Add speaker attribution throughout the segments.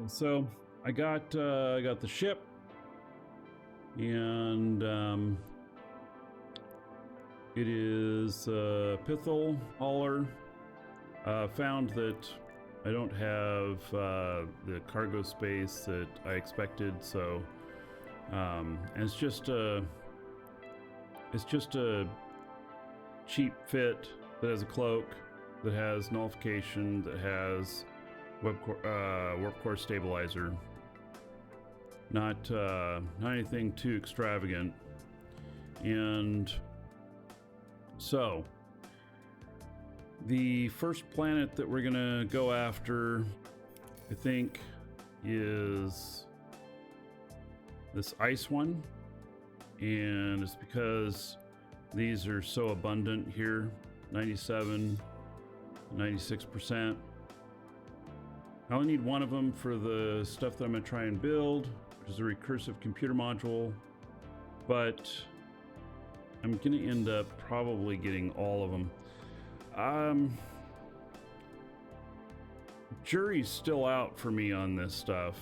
Speaker 1: So I got the ship, and it is Pithel hauler. Found that I don't have the cargo space that I expected, so and it's just a cheap fit that has a cloak, that has nullification, that has warp core stabilizer. Not anything too extravagant. And so the first planet that we're gonna go after, I think, is this ice one, and it's because these are so abundant here. 97, 96%. I only need one of them for the stuff that I'm gonna try and build, which is a recursive computer module, but I'm gonna end up probably getting all of them. Jury's still out for me on this stuff,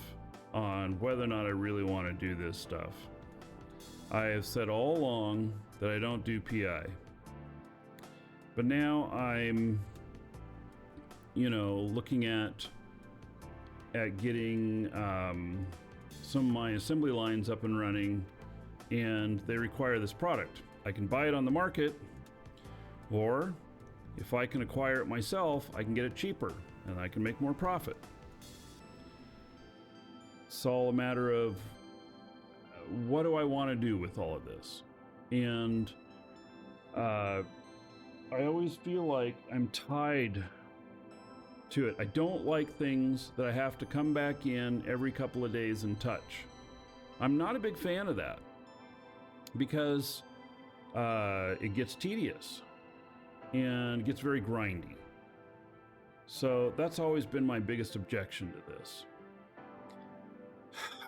Speaker 1: on whether or not I really want to do this stuff. I have said all along that I don't do PI, but now I'm, looking at getting some of my assembly lines up and running, and they require this product. I can buy it on the market, or if I can acquire it myself, I can get it cheaper and I can make more profit. It's all a matter of what do I want to do with all of this? And I always feel like I'm tied to it. I don't like things that I have to come back in every couple of days and touch. I'm not a big fan of that because it gets tedious and gets very grindy. So that's always been my biggest objection to this.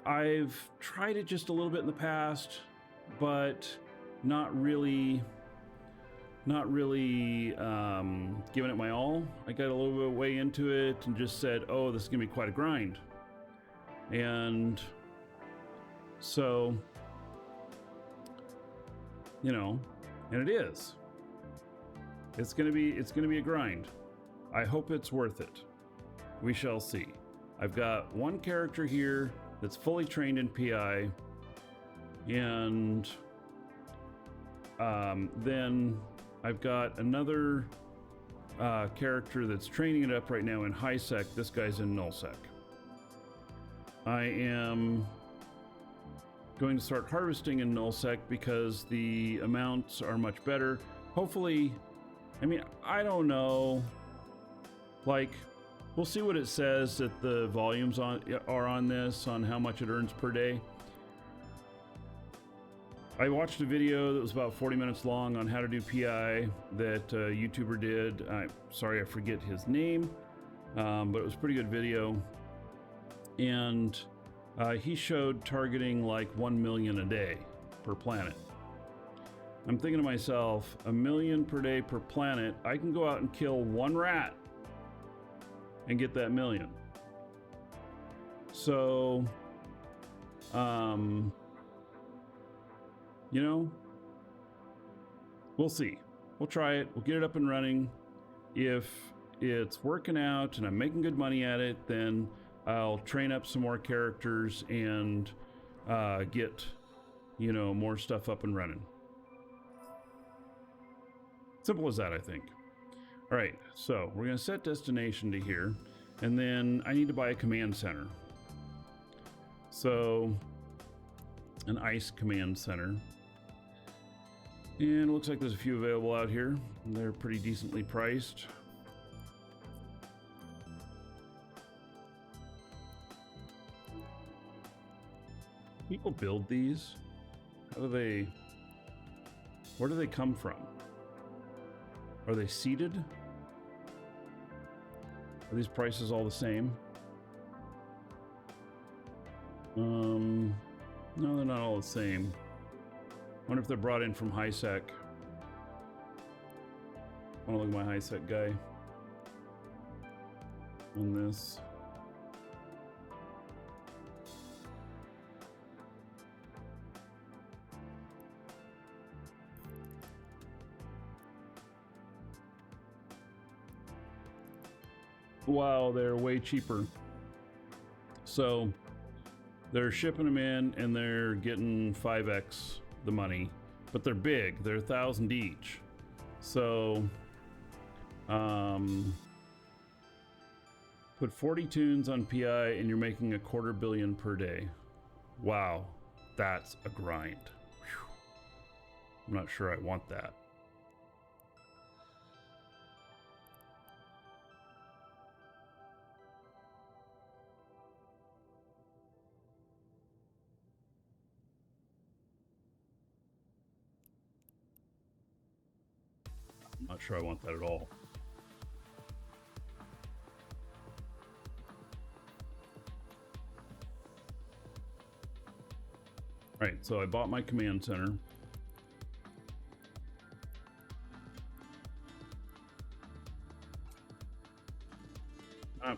Speaker 1: I've tried it just a little bit in the past, but not really giving it my all. I got a little bit of way into it and just said, oh, this is gonna be quite a grind. And so, and it is. It's gonna be a grind. I hope it's worth it. We shall see. I've got one character here that's fully trained in PI, and then I've got another character that's training it up right now in high sec. This guy's in null sec. I am going to start harvesting in null sec because the amounts are much better. Hopefully, I don't know. Like, we'll see what it says that the volumes are on this, on how much it earns per day. I watched a video that was about 40 minutes long on how to do PI that a YouTuber did. I'm sorry, I forget his name, but it was a pretty good video. And he showed targeting like 1 million a day per planet. I'm thinking to myself, 1 million per day per planet, I can go out and kill one rat and get that million. So, we'll see. We'll try it. We'll get it up and running. If it's working out and I'm making good money at it, then I'll train up some more characters and get, more stuff up and running. Simple as that, I think. All right, so we're going to set destination to here, and then I need to buy a command center. So, an ice command center. And it looks like there's a few available out here. They're pretty decently priced. People build these? Where do they come from? Are they seeded? Are these prices all the same? No, they're not all the same. Wonder if they're brought in from high sec. I want to look at my high sec guy on this. Wow, they're way cheaper. So they're shipping them in and they're getting 5x the money, but they're big. They're 1,000 each. So put 40 tunes on PI and you're making $250 million per day. Wow, that's a grind. Whew. I'm not sure I want that. I'm not sure I want that at all. All right, so I bought my command center.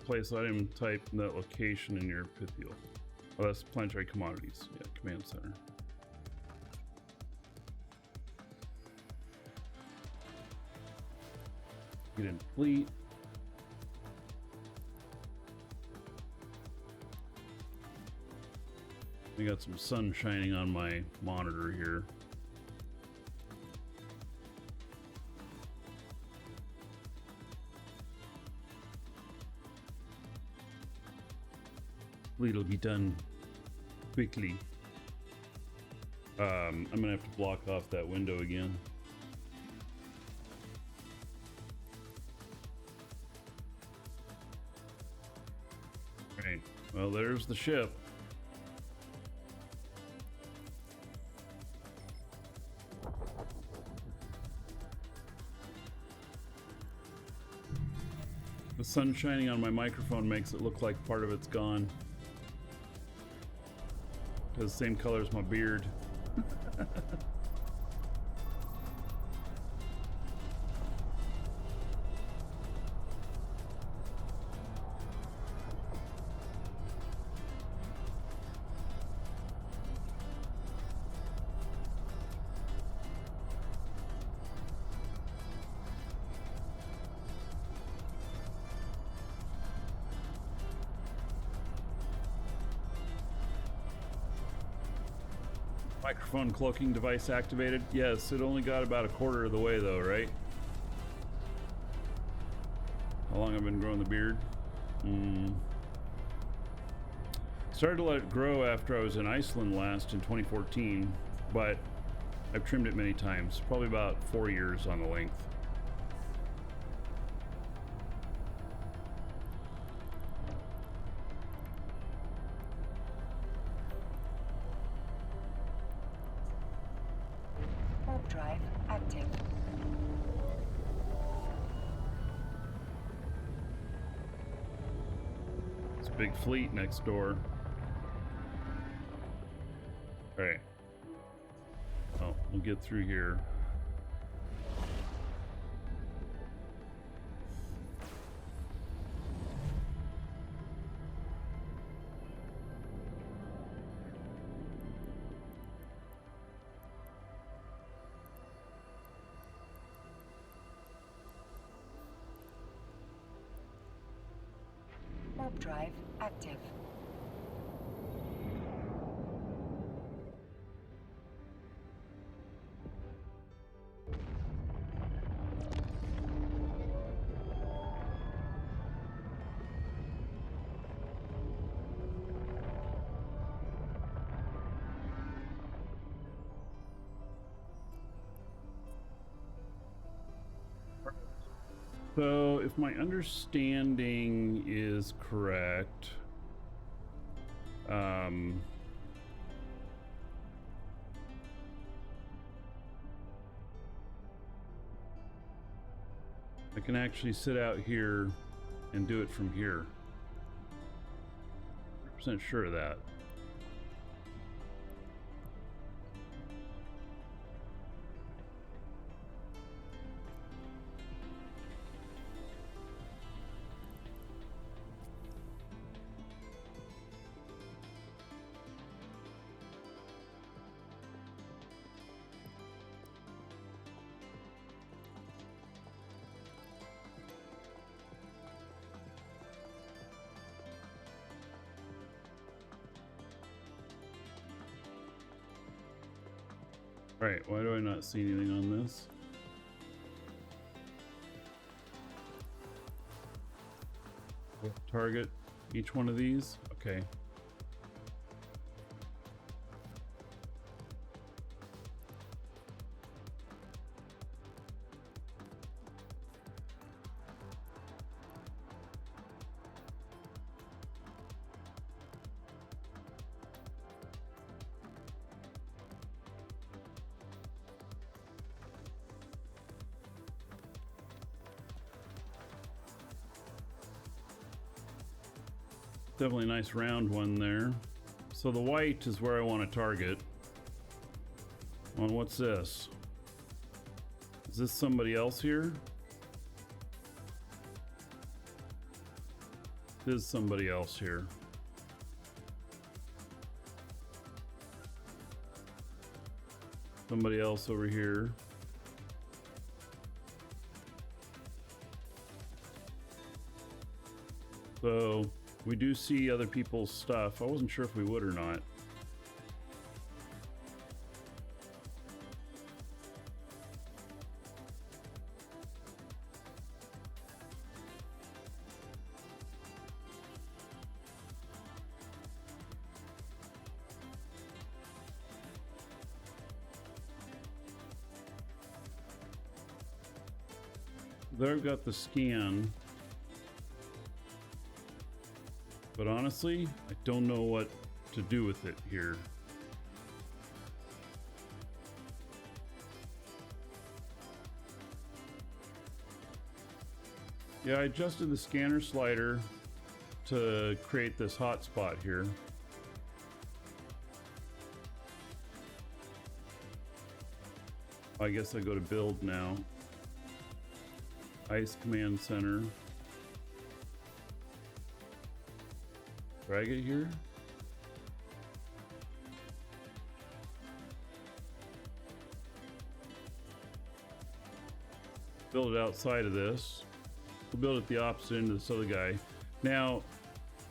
Speaker 1: Place item type in that location in your Pythial. Oh, that's planetary commodities. Yeah, command center. Get in fleet. I got some sun shining on my monitor here. It'll be done quickly. I'm gonna have to block off that window again. Right. Well, there's the ship. The sun shining on my microphone makes it look like part of it's gone. Because the same color as my beard. Microphone cloaking device activated. Yes, it only got about 1/4 of the way though, right? How long I've been growing the beard? Started to let it grow after I was in Iceland last in 2014, but I've trimmed it many times, probably about 4 years on the length.
Speaker 2: Drive active.
Speaker 1: It's a big fleet next door. All right. Oh, we'll get through here.
Speaker 2: Warp drive active.
Speaker 1: So, if my understanding is correct, I can actually sit out here and do it from here. 100% sure of that. All right, why do I not see anything on this? Target each one of these. Okay. Definitely a nice round one there. So the white is where I want to target. On what's this? Is this somebody else here? There's somebody else here. Somebody else over here. So we do see other people's stuff. I wasn't sure if we would or not. There I've got the scan. But honestly, I don't know what to do with it here. Yeah, I adjusted the scanner slider to create this hotspot here. I guess I go to build now. ICE command center. Drag it here. Build it outside of this. We'll build it the opposite end of this other guy. Now,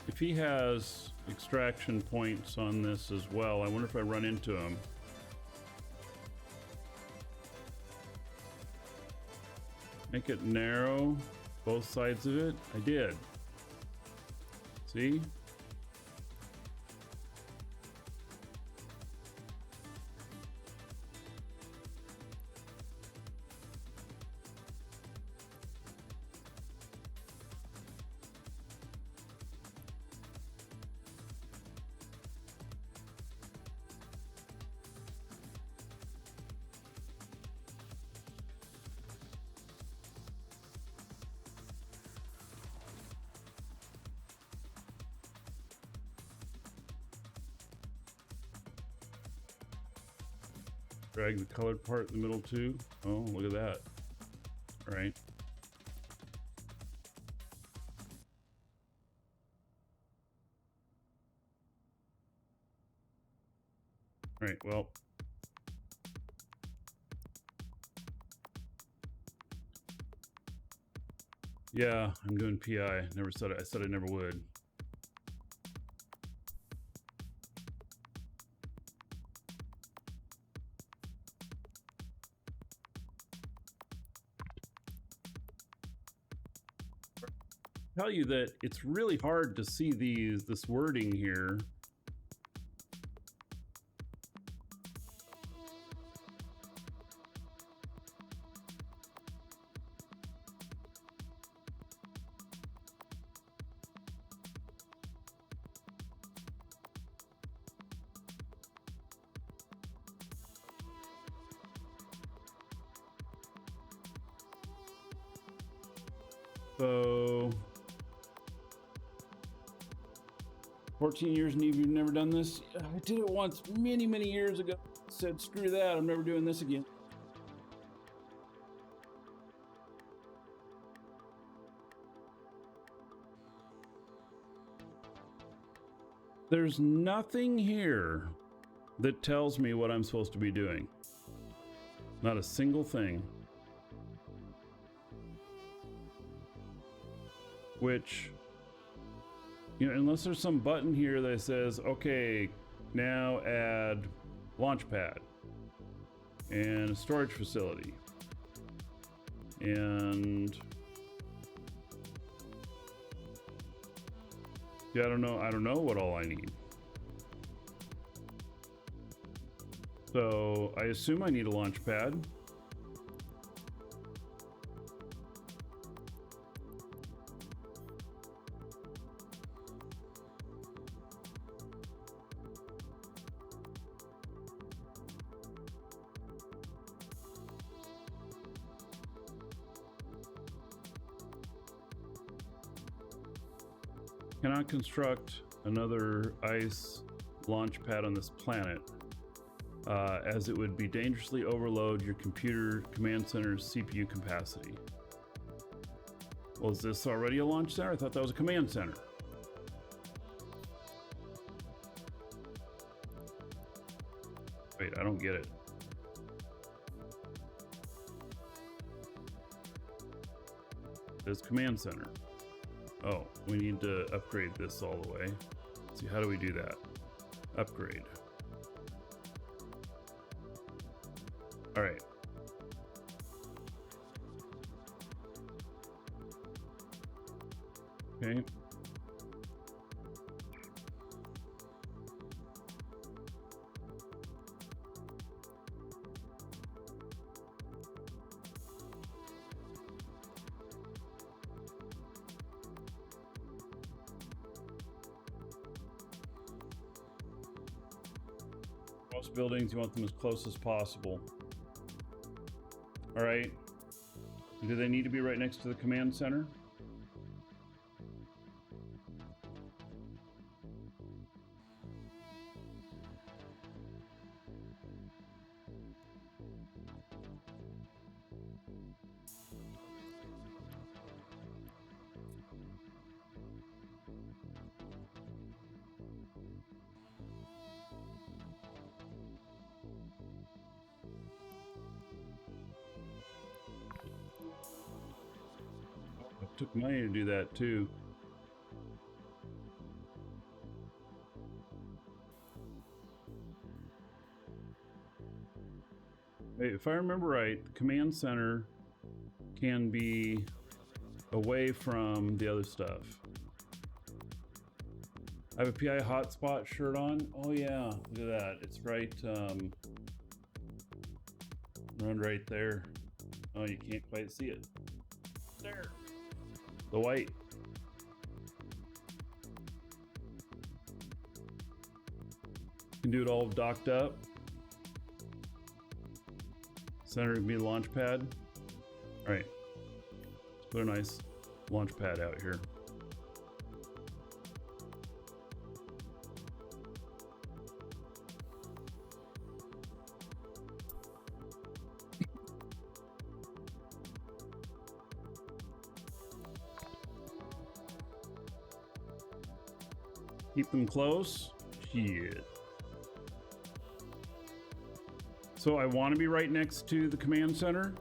Speaker 1: if he has extraction points on this as well, I wonder if I run into him. Make it narrow, both sides of it. I did. See? Drag the colored part in the middle too. Oh, look at that. All right. All right, well. Yeah, I'm doing PI. Never said it. I said I never would. Tell you that it's really hard to see this wording here. So 14 years, and you've never done this? I did it once many, many years ago. Said, screw that, I'm never doing this again. There's nothing here that tells me what I'm supposed to be doing. Not a single thing. Which, you know, unless there's some button here that says, okay, now add launchpad. and a storage facility. And yeah, I don't know what all I need. So I assume I need a launch pad. Cannot construct another ice launch pad on this planet, as it would be dangerously overload your computer command center's CPU capacity. Well, is this already a launch center? I thought that was a command center. Wait, I don't get it. It's command center. Oh, we need to upgrade this all the way. Let's see, how do we do that? Upgrade. All right. Okay. Most buildings, you want them as close as possible. All right. Do they need to be right next to the command center? It took money to do that too. Wait, if I remember right, the command center can be away from the other stuff. I have a PI hotspot shirt on. Oh yeah, look at that. It's right, run right there. Oh, you can't quite see it. There. The white. Can do it all docked up. Center can be a launch pad. All right. Let's put a nice launch pad out here. Keep them close. Shit. So I want to be right next to the command center.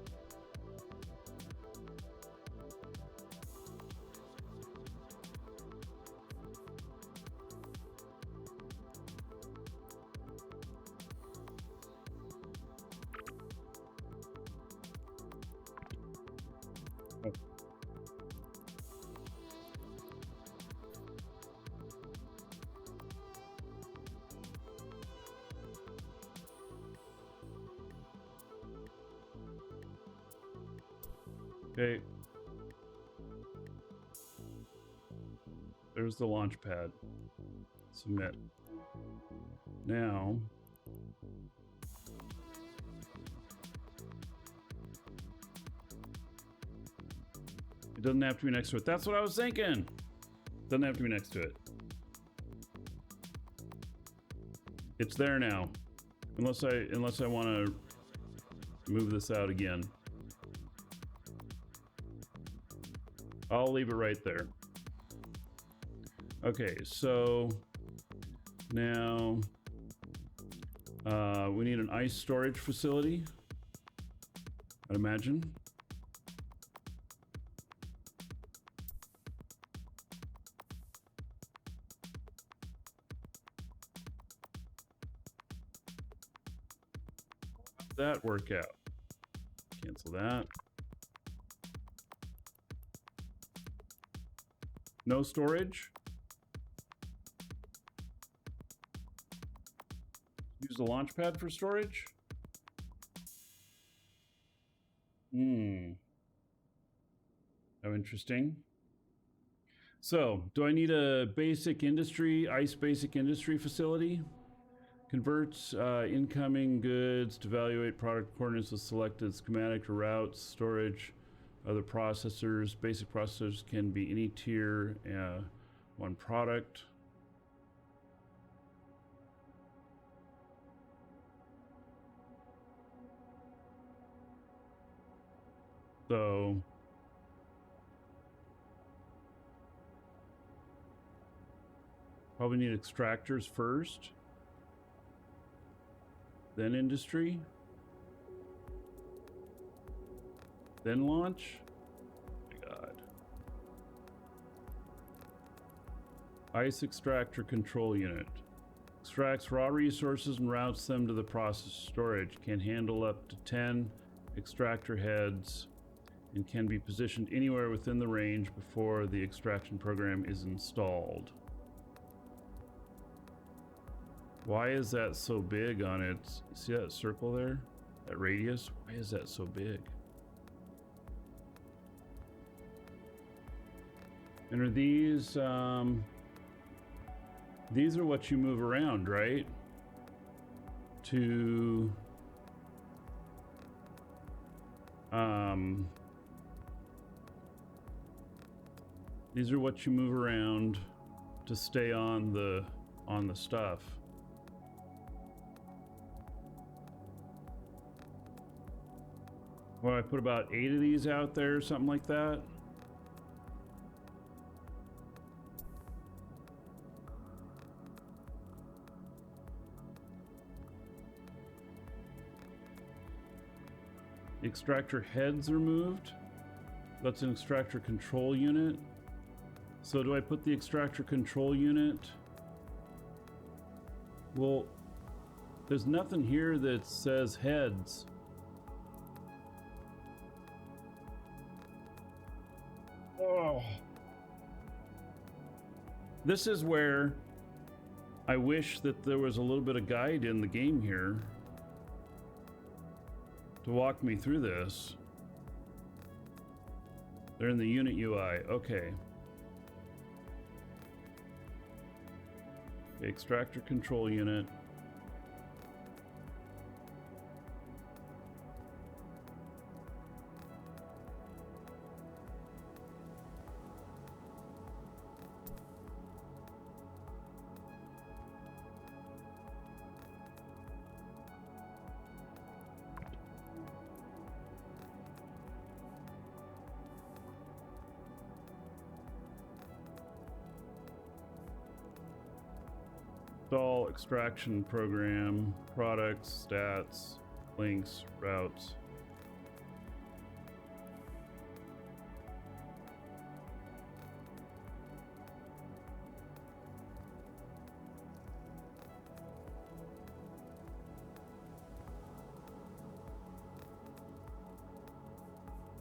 Speaker 1: Okay. There's the launch pad. Submit. Now, it doesn't have to be next to it. That's what I was thinking. Doesn't have to be next to it. It's there now. Unless I want to move this out again. I'll leave it right there. Okay, so now we need an ice storage facility, I'd imagine. that work out? Cancel that. No storage. Use the launch pad for storage. How interesting. So, do I need a basic industry, ICE basic industry facility? Converts incoming goods to evaluate product coordinates with selected schematic or routes, storage, other processors. Basic processors can be any tier, one product. So probably need extractors first, then industry, then launch. Oh my God. ICE extractor control unit. Extracts raw resources and routes them to the process storage. Can handle up to 10 extractor heads and can be positioned anywhere within the range before the extraction program is installed. Why is that so big on it? See that circle there? That radius? Why is that so big? And are these are what you move around, right? To these are what you move around to stay on the stuff. Well, I put about 8 of these out there, something like that. Extractor heads are moved. That's an extractor control unit. So do I put the extractor control unit? Well, there's nothing here that says heads. Oh. This is where I wish that there was a little bit of guide in the game here to walk me through this. They're in the unit UI. Okay. Extractor control unit. Install extraction program, products, stats, links, routes.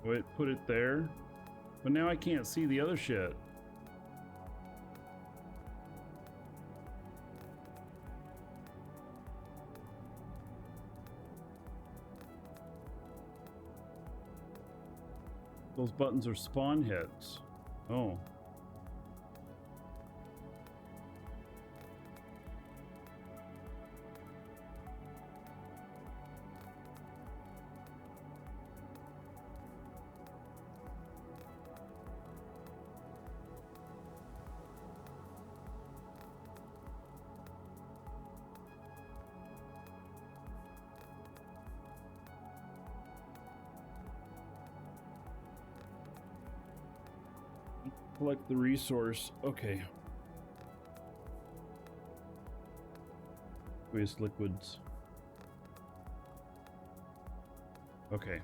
Speaker 1: Wait, put it there, but now I can't see the other shit. Those buttons are spawn heads. Oh. Collect the resource. Okay. Waste liquids. Okay.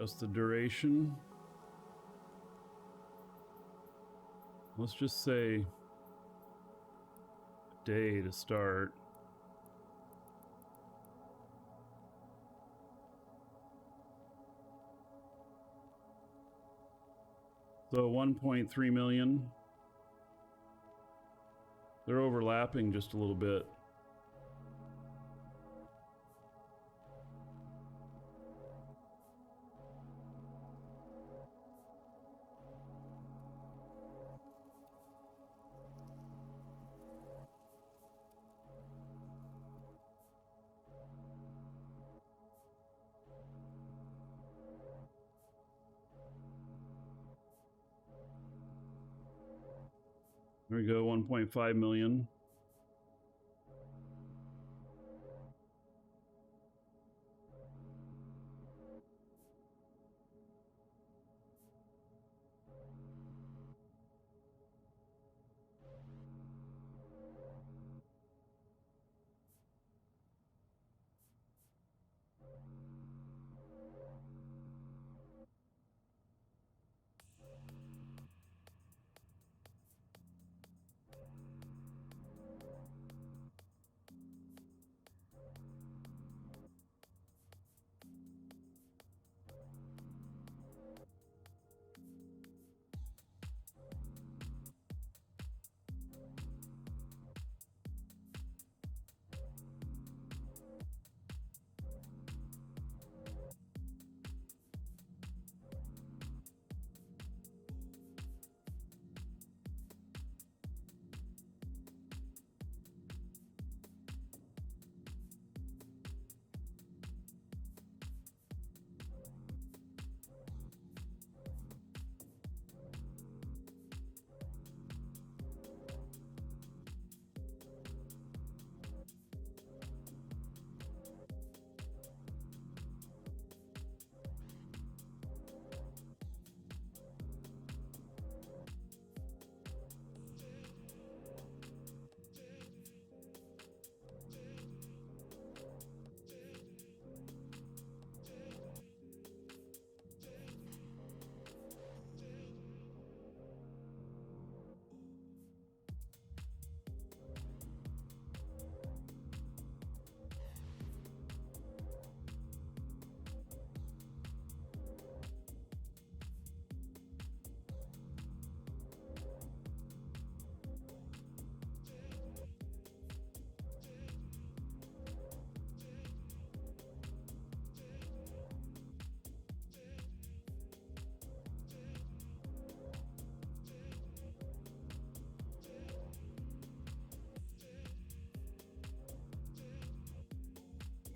Speaker 1: Just the duration. Let's just say day to start. So 1.3 million. They're overlapping just a little bit. There we go, 1.5 million.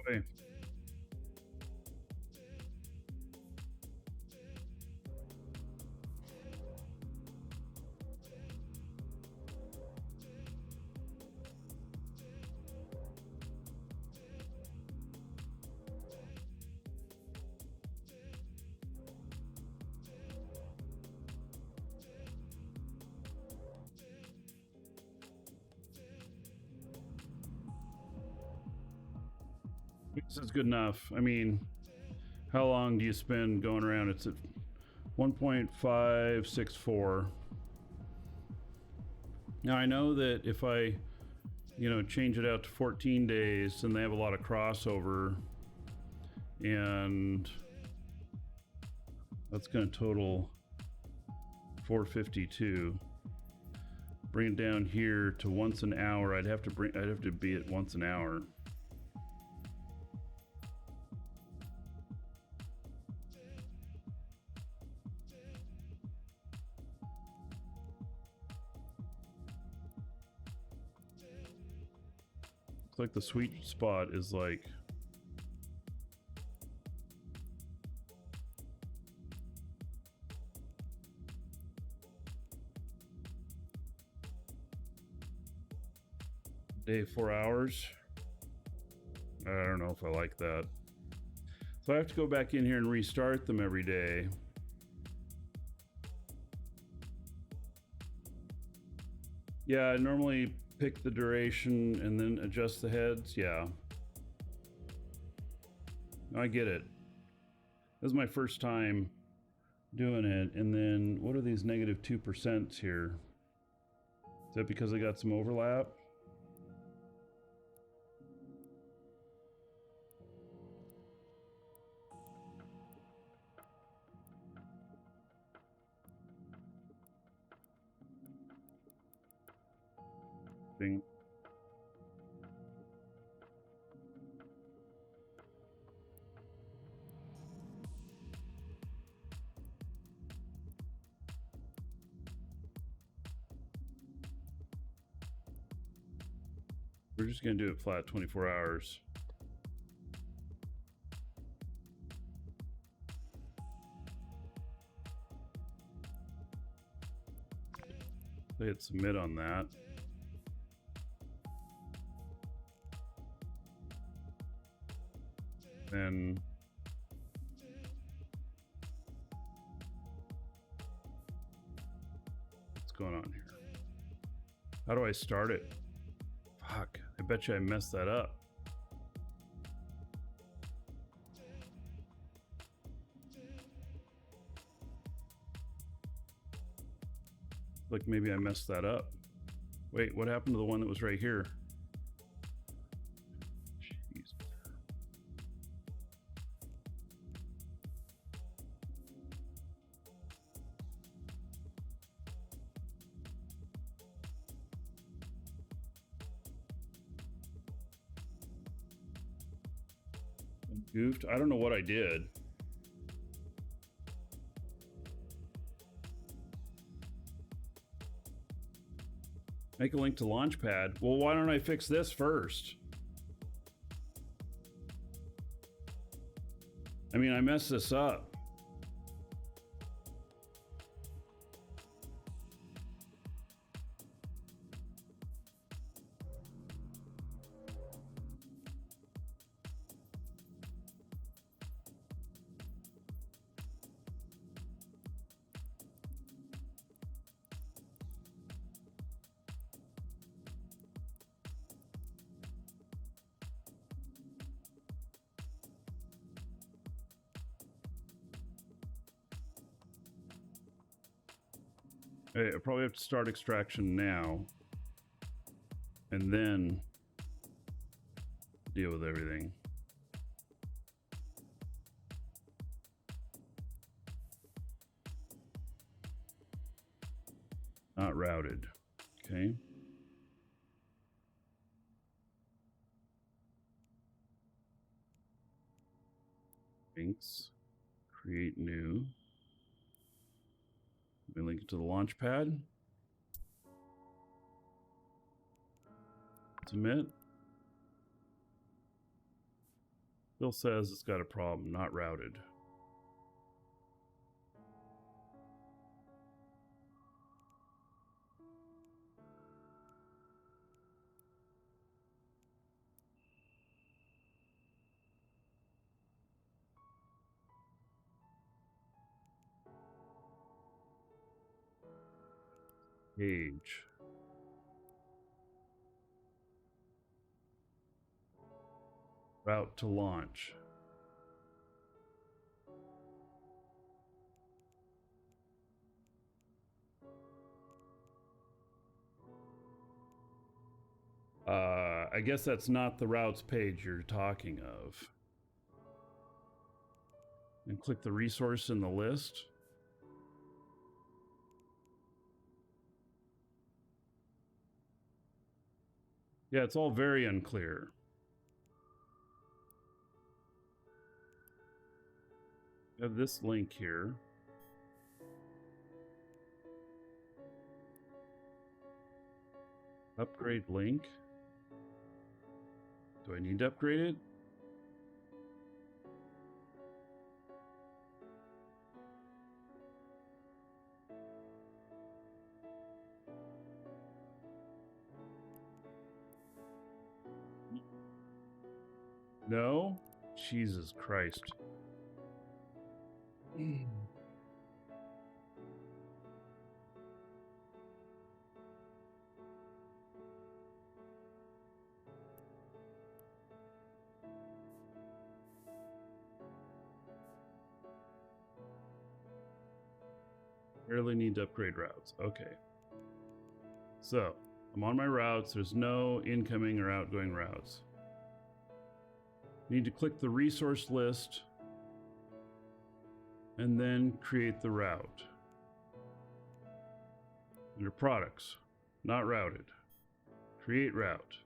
Speaker 1: Okay. This is good enough. I mean, how long do you spend going around? It's at 1.564. Now I know that if I, change it out to 14 days, and they have a lot of crossover, and that's going to total 452. Bring it down here to once an hour. I'd have to be at once an hour. Looks like the sweet spot is like day 4 hours. I don't know if I like that. So I have to go back in here and restart them every day. Yeah, I normally pick the duration and then adjust the heads. Yeah, I get it. This is my first time doing it. And then what are these negative 2% here? Is that because I got some overlap? Thing. We're just going to do it flat 24 hours. I hit submit on that. Then what's going on here? How do I start it? Fuck, I bet you I messed that up. Like maybe I messed that up. Wait, what happened to the one that was right here? Jeez. Goofed. I don't know what I did. Make a link to Launchpad. Well, why don't I fix this first? I mean, I messed this up. Hey, I probably have to start extraction now and then deal with everything. Not routed. Okay. Links. Create new. We link it to the launch pad. Submit. Still says it's got a problem, not routed. Page. Route to launch. I guess that's not the routes page you're talking of. And click the resource in the list. Yeah, it's all very unclear. I have this link here. Upgrade link. Do I need to upgrade it? No? Jesus Christ. Barely need to upgrade routes. Okay. So, I'm on my routes. There's no incoming or outgoing routes. Need to click the resource list and then create the route. Under products, not routed. Create route.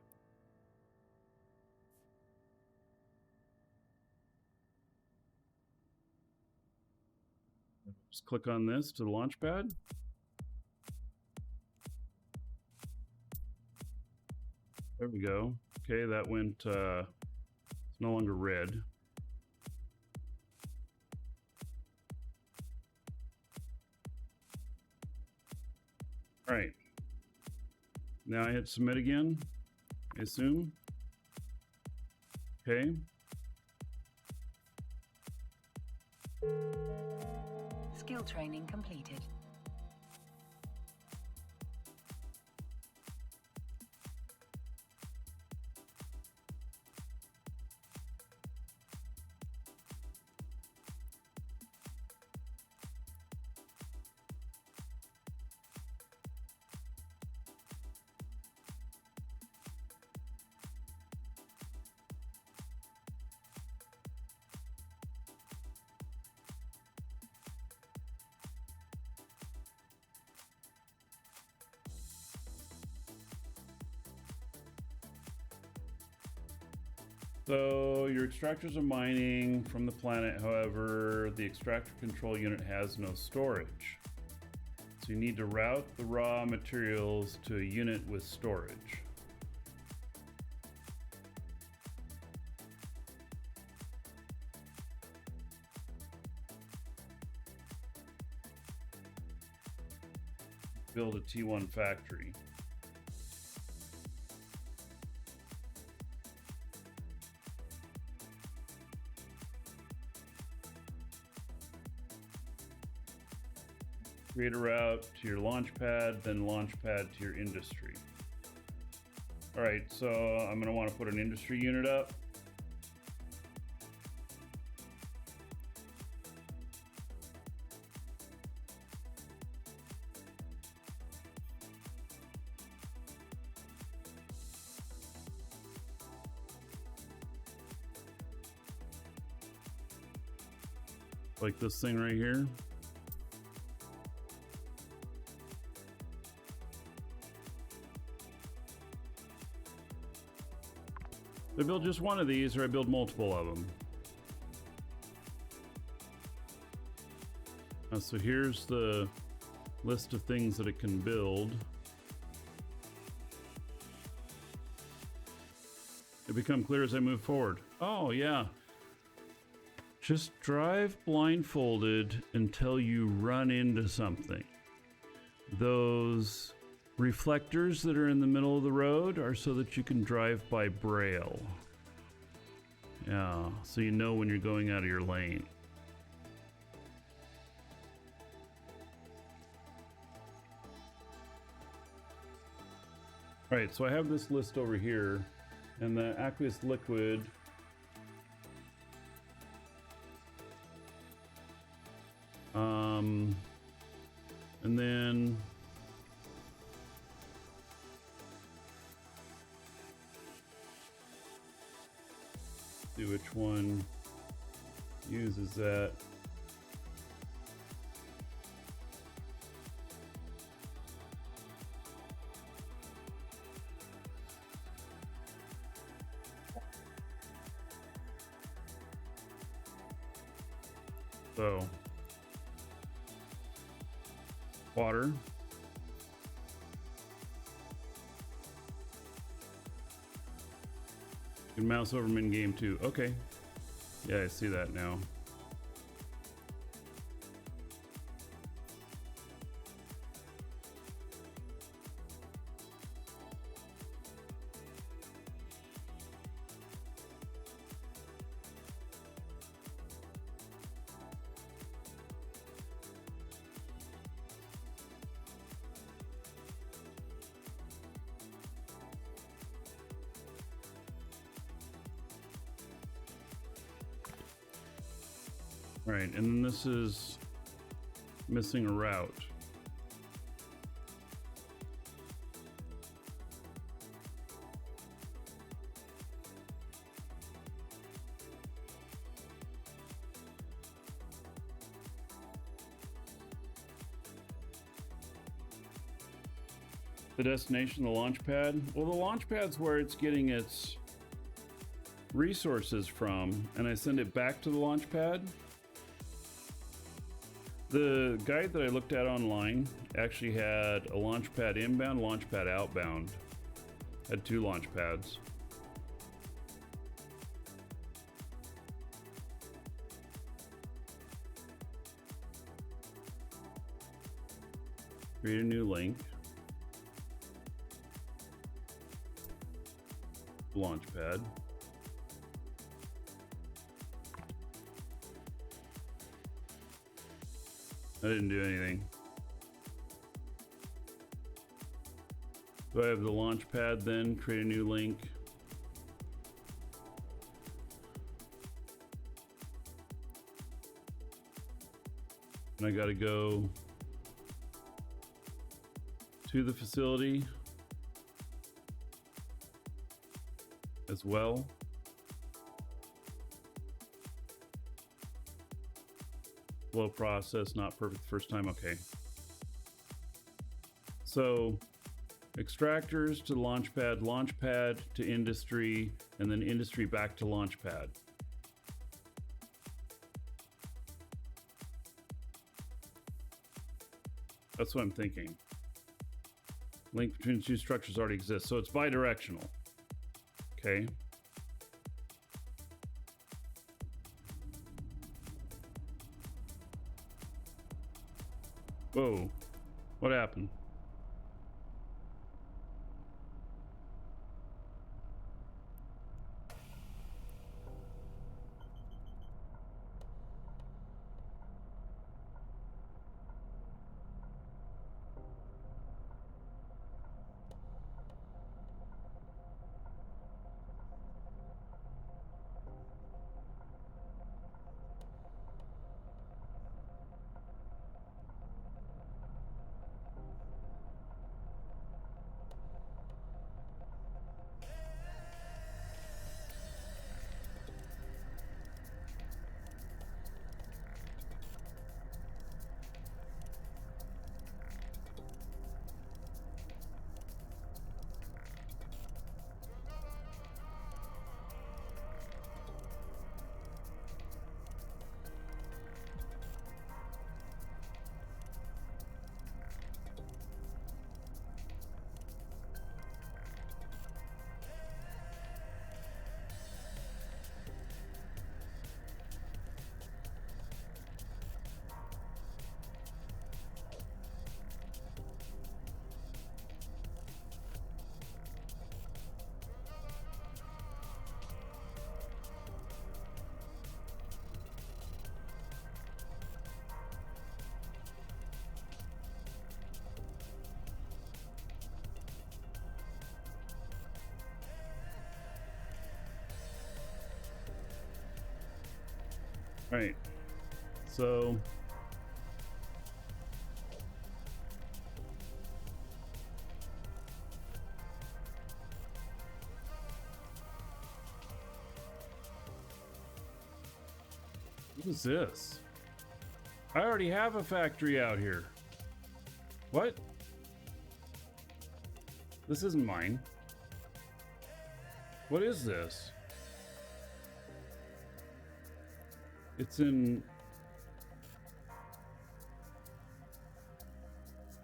Speaker 1: Just click on this to the launch pad. There we go. Okay, that went, it's no longer red. All right. Now I hit submit again, I assume. Okay.
Speaker 2: Skill training completed.
Speaker 1: So your extractors are mining from the planet. However, the extractor control unit has no storage. So you need to route the raw materials to a unit with storage. Build a T1 factory. Create a route to your launch pad, then launch pad to your industry. All right, so I'm going to want to put an industry unit up. Like this thing right here. I build just one of these, or I build multiple of them. So here's the list of things that it can build. It become clear as I move forward. Oh yeah. Just drive blindfolded until you run into something. Those reflectors that are in the middle of the road are so that you can drive by braille. Yeah, so you know when you're going out of your lane. All right, so I have this list over here, and the aqueous liquid and then see which one uses that. So water. You can mouse over them in game too. Okay. Yeah, I see that now. Right, and then this is missing a route. The destination, the launch pad. Well, the launch pad's where it's getting its resources from, and I send it back to the launch pad. The guide that I looked at online actually had a launch pad inbound, launch pad outbound. Had 2 launch pads. Create a new link. Launch pad. I didn't do anything. So I have the launch pad, then create a new link. And I gotta go to the facility as well. Flow process, not perfect first time. Okay. So extractors to launch pad to industry, and then industry back to launch pad. That's what I'm thinking. Link between 2 structures already exists, so it's bidirectional. Okay. Whoa, what happened? All right, so what is this? I already have a factory out here. What? This isn't mine. What is this? It's in...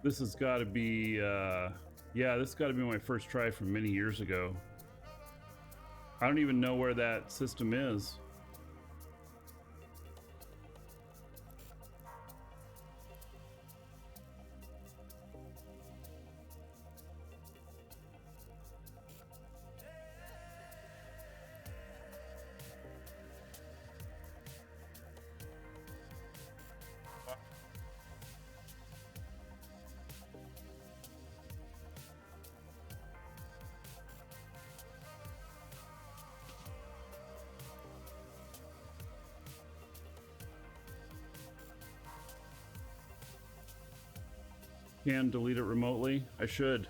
Speaker 1: This has got to be, yeah, this has got to be my first try from many years ago. I don't even know where that system is. Can delete it remotely? I should.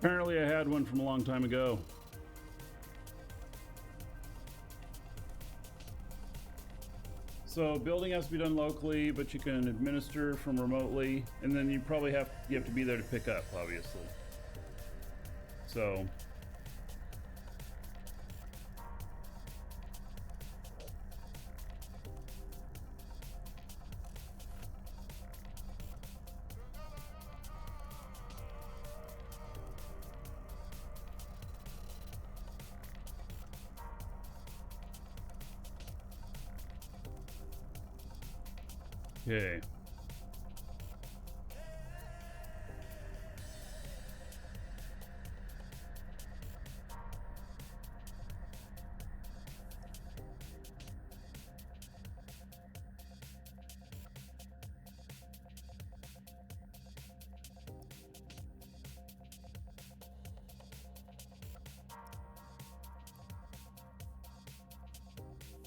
Speaker 1: Apparently I had one from a long time ago. So building has to be done locally, but you can administer from remotely, and then you have to be there to pick up, obviously. So okay.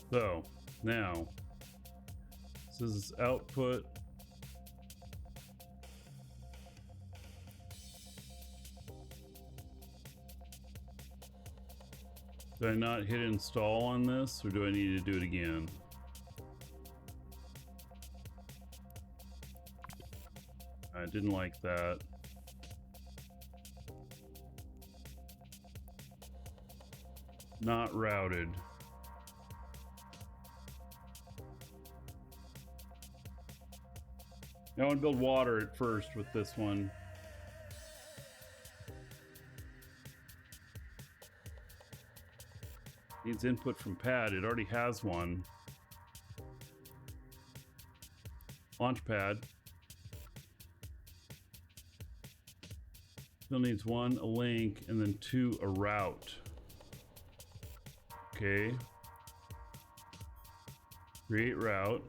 Speaker 1: So now this is output. Do I not hit install on this, or do I need to do it again? I didn't like that. Not routed. I want to build water at first with this one. Needs input from pad. It already has one. Launch pad. Still needs 1, a link, and then 2, a route. Okay. Create route.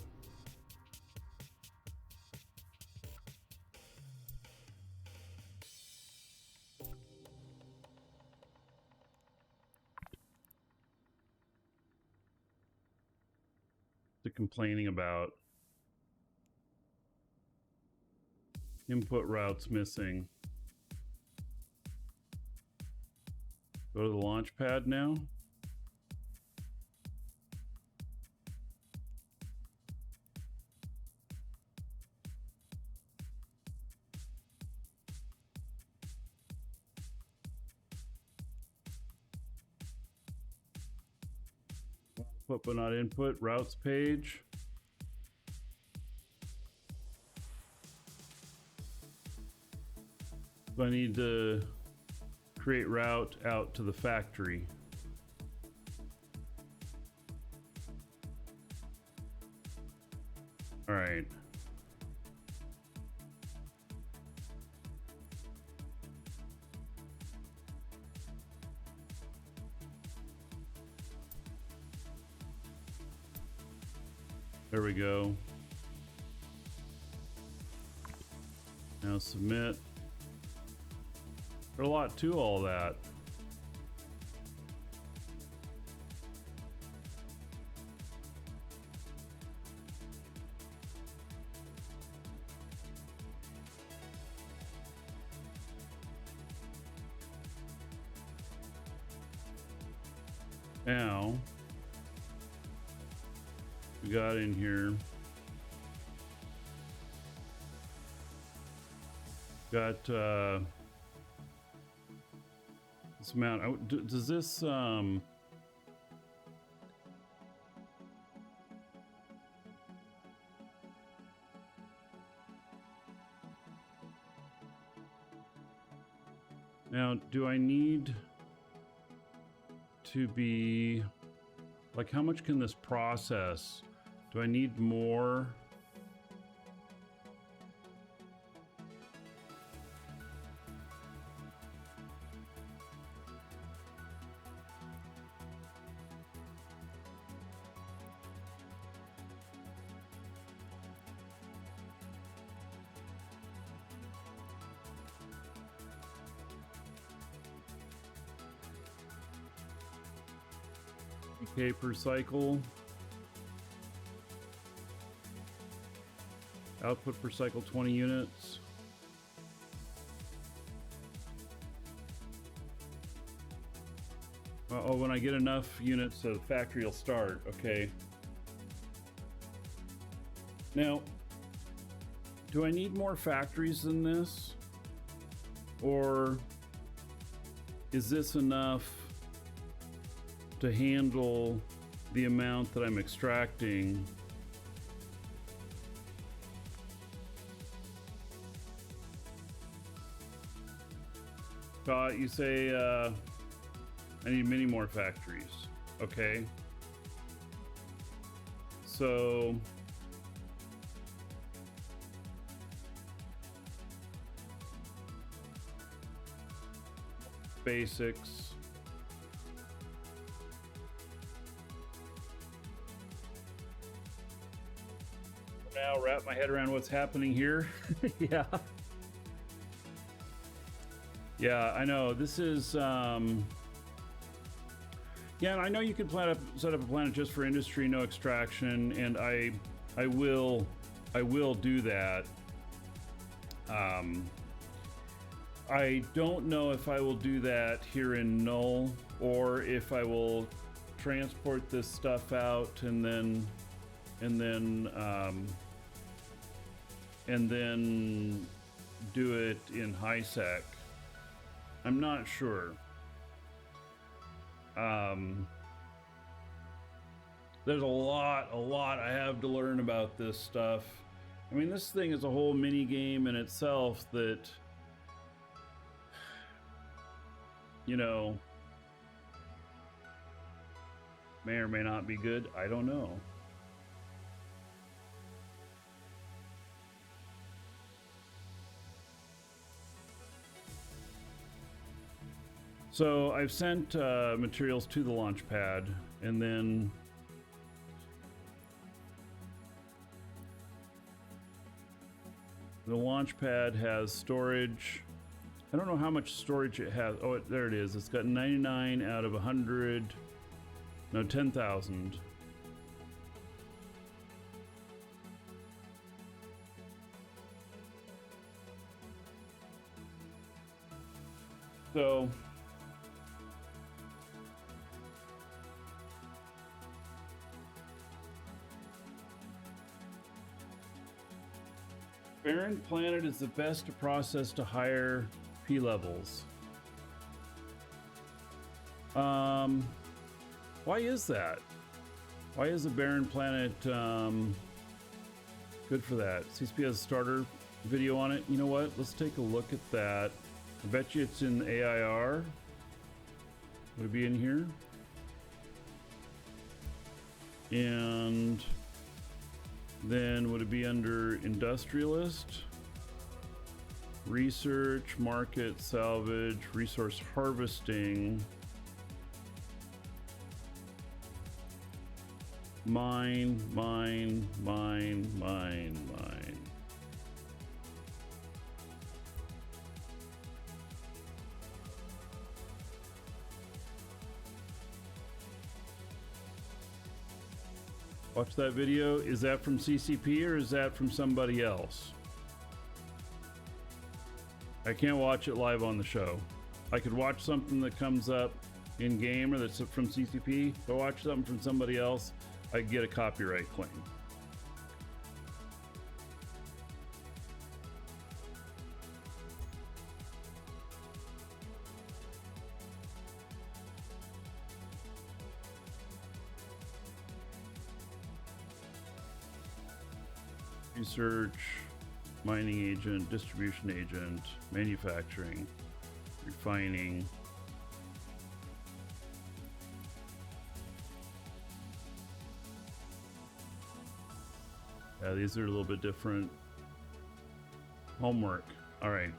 Speaker 1: Complaining about input routes missing. Go to the launch pad now. Output but not input, routes page. So I need to create route out to the factory. All right. There we go. Now submit. There's a lot to all that. Now we got in here. Got this amount. Does this now do I need to be like, how much can this process? Do I need more? Okay, per cycle. Output per cycle 20 units. Oh, when I get enough units, so the factory will start. Okay. Now, do I need more factories than this? Or is this enough to handle the amount that I'm extracting? You say I need many more factories. Okay. So basics. Now wrap my head around what's happening here. Yeah. Yeah, I know. This is yeah, and I know you can set up a planet just for industry, no extraction, and I will do that. I don't know if I will do that here in Null, or if I will transport this stuff out and then do it in HiSec. I'm not sure. There's a lot I have to learn about this stuff. I mean, this thing is a whole mini game in itself that, you know, may or may not be good. I don't know. So I've sent materials to the launch pad, and then the launch pad has storage. I don't know how much storage it has. Oh, there it is. It's got 99 out of 100. No, 10,000. So barren planet is the best to process to higher P levels. Why is that? Why is a barren planet good for that? CSP has a starter video on it. You know what? Let's take a look at that. I bet you it's in AIR. Would it be in here? And then would it be under industrialist? Research, market, salvage, resource harvesting, mine. Watch that video. Is that from CCP or is that from somebody else? I can't watch it live on the show. I could watch something that comes up in game or that's from CCP. If I watch something from somebody else, I get a copyright claim. Research, mining agent, distribution agent, manufacturing, refining. Yeah, these are a little bit different. Homework. All right.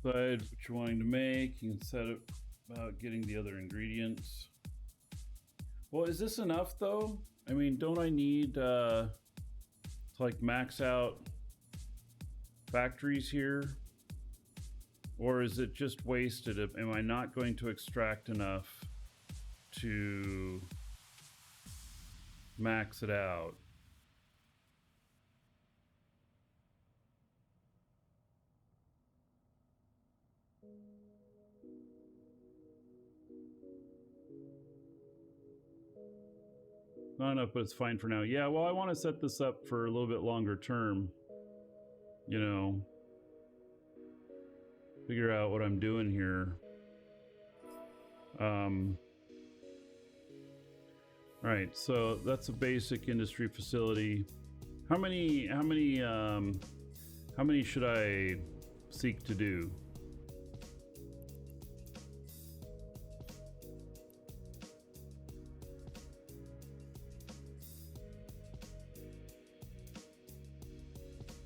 Speaker 1: Decide what you're wanting to make. You can set it about getting the other ingredients. Well, is this enough though? I mean, don't I need to like max out factories here? Or is it just wasted? Am I not going to extract enough to max it out? Not enough, but it's fine for now. Yeah, well, I want to set this up for a little bit longer term. You know, figure out what I'm doing here. All right, so that's a basic industry facility. How many should I seek to do?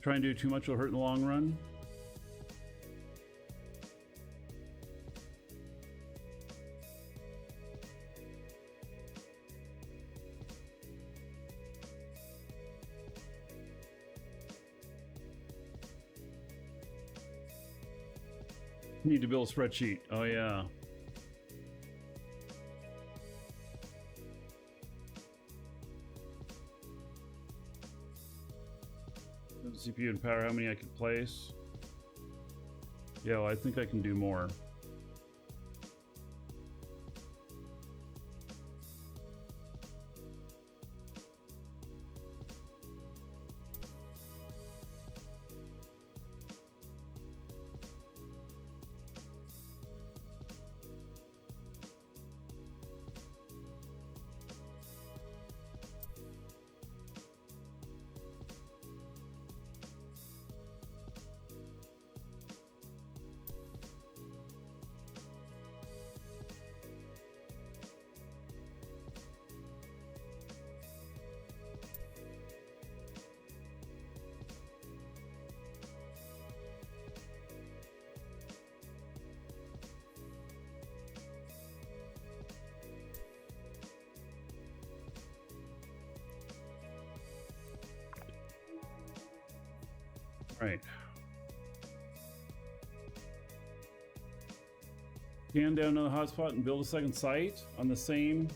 Speaker 1: Try and do too much will hurt in the long run. Need to build a spreadsheet. Oh yeah. CPU and power, how many I could place? Yeah, well, I think I can do more. Right. Scan down another hotspot and build a second site on the same.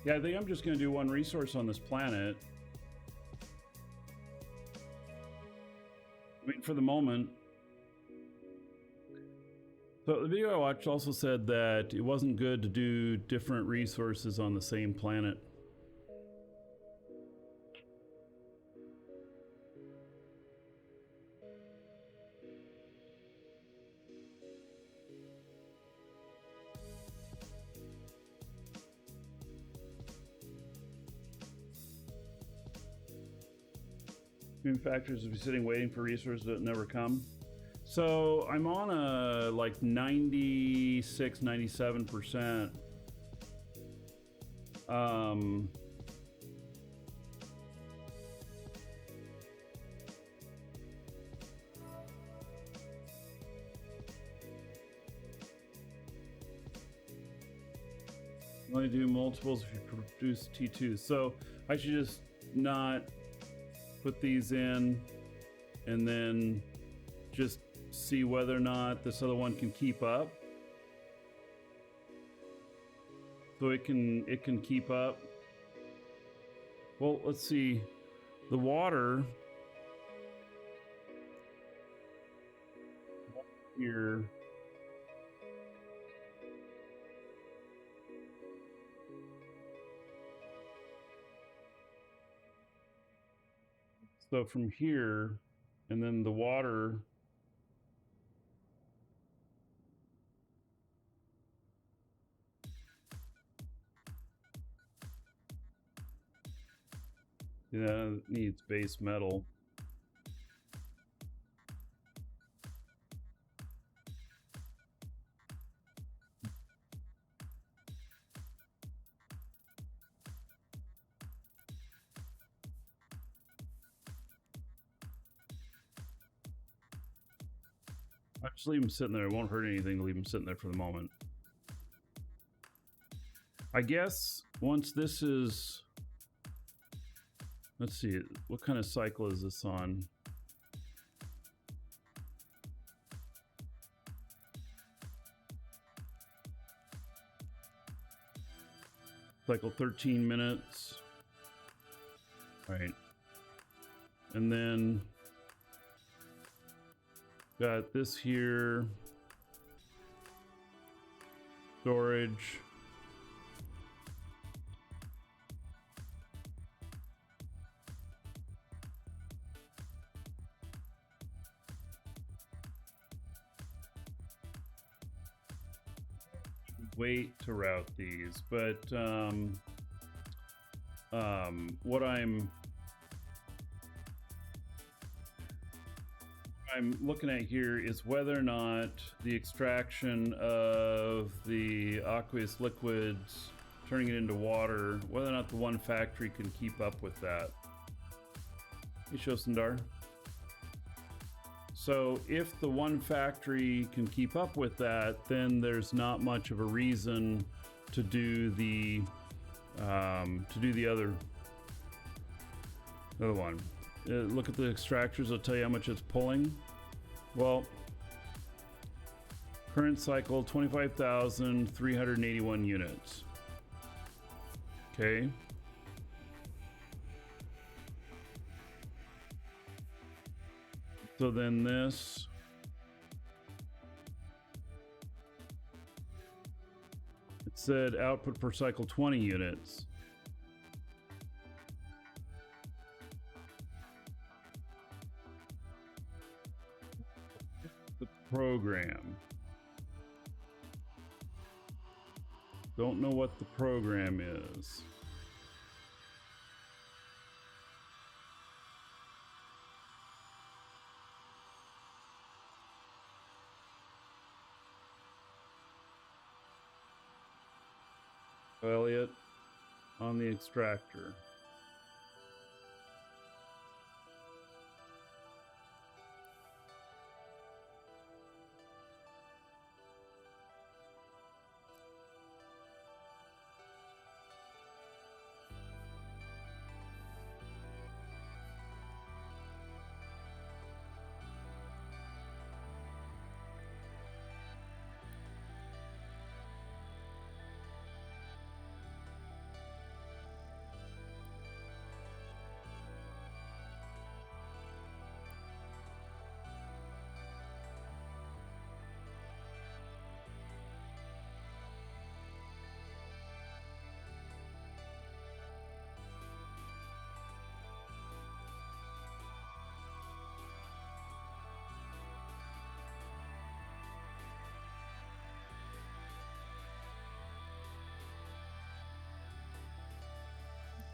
Speaker 1: Yeah, I think I'm just going to do one resource on this planet. I mean, for the moment. So the video I watched also said that it wasn't good to do different resources on the same planet. Human factors will be sitting waiting for resources that never come. So I'm on a like 96, 97%. Only do multiples if you produce T2. So I should just not put these in and then just see whether or not this other one can keep up. So it can keep up. Well, let's see. The water here. So from here, and then the water. Yeah, it needs base metal. I'll just leave them sitting there. It won't hurt anything to leave them sitting there for the moment. I guess once this is... Let's see, what kind of cycle is this on? Cycle 13 minutes. All right. And then got this here. Storage. Wait to route these, but what I'm looking at here is whether or not the extraction of the aqueous liquids, turning it into water, whether or not the one factory can keep up with that. Hey, Shosundar. So if the one factory can keep up with that, then there's not much of a reason to do the other one. Look at the extractors, it'll tell you how much it's pulling. Well, current cycle 25,381 units. Okay. So then this, it said output per cycle 20 units. The program. Don't know what the program is. Elliot on the extractor.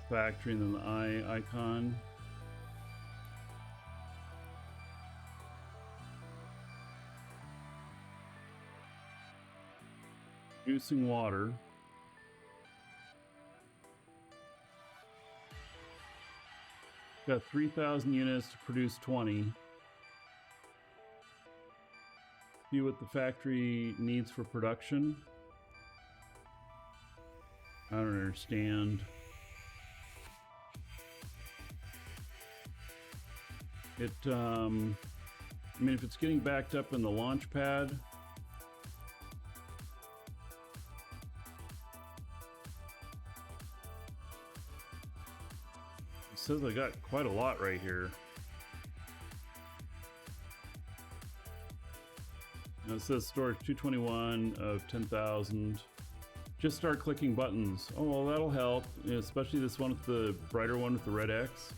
Speaker 1: Factory and then the eye icon. Producing water. Got 3,000 units to produce 20. See what the factory needs for production. I don't understand. It, I mean, if it's getting backed up in the launch pad, it says I got quite a lot right here. Now it says storage 221 of 10,000. Just start clicking buttons. Oh, well, that'll help, especially this one with the brighter one with the red X.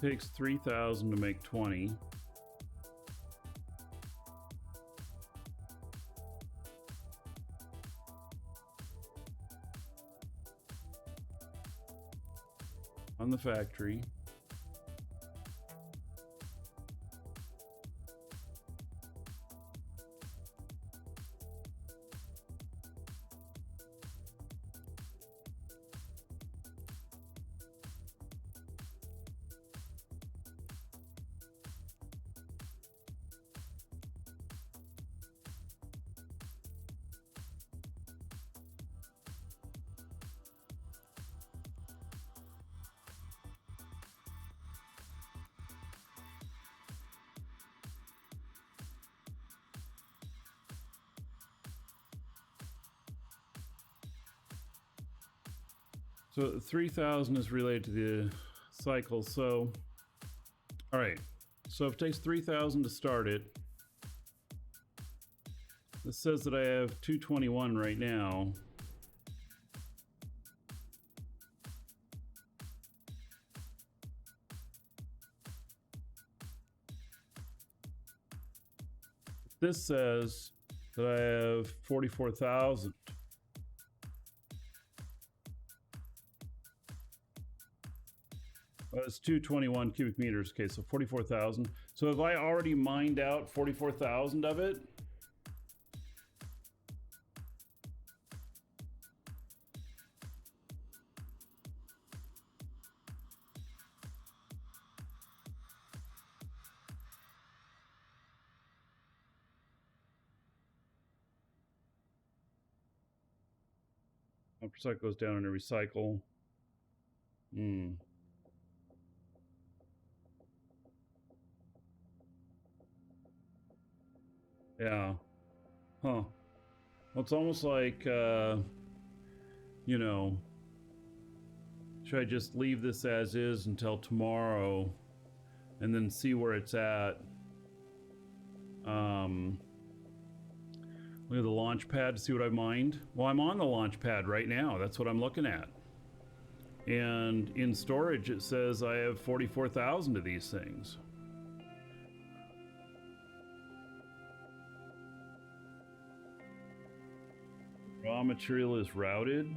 Speaker 1: takes 3,000 to make 20. On the factory. So 3,000 is related to the cycle. So, all right. So if it takes 3,000 to start it, this says that I have 221 right now. This says that I have 44,000. It's 221 cubic meters. Okay, so 44,000. So have I already mined out 44,000 of it? % goes down in a recycle. Yeah. Huh. Well, it's almost like, you know, should I just leave this as is until tomorrow and then see where it's at? Look at the launch pad to see what I mined. Well, I'm on the launch pad right now. That's what I'm looking at. And in storage, it says I have 44,000 of these things. Raw material is routed.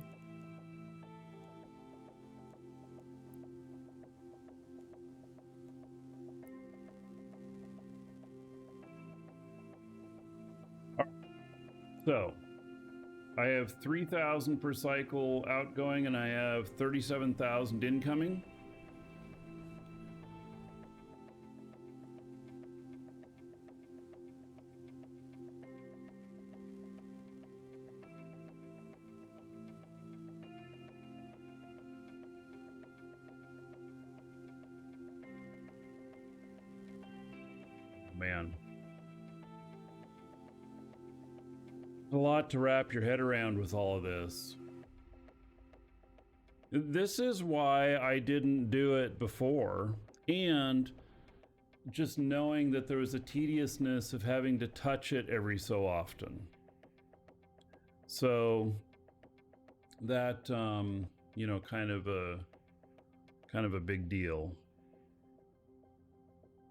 Speaker 1: So I have 3,000 per cycle outgoing and I have 37,000 incoming. Man. A lot to wrap your head around with all of this. This is why I didn't do it before, and just knowing that there was a tediousness of having to touch it every so often. So that you know, kind of a big deal.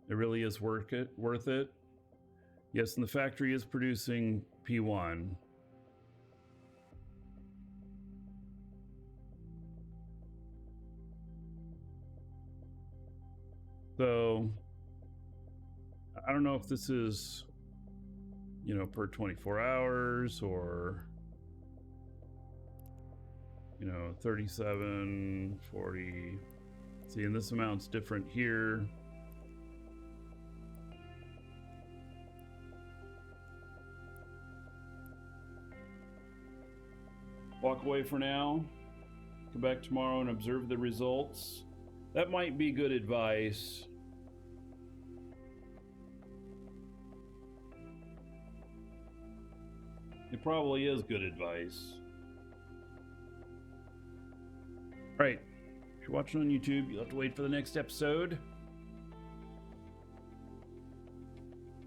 Speaker 1: It really is worth it. Yes, and the factory is producing P1. So I don't know if this is, you know, per 24 hours or, you know, 37, 40. See, and this amount's different here. Walk away for now. Come back tomorrow and observe the results. That might be good advice. It probably is good advice. All right. If you're watching on YouTube, you'll have to wait for the next episode.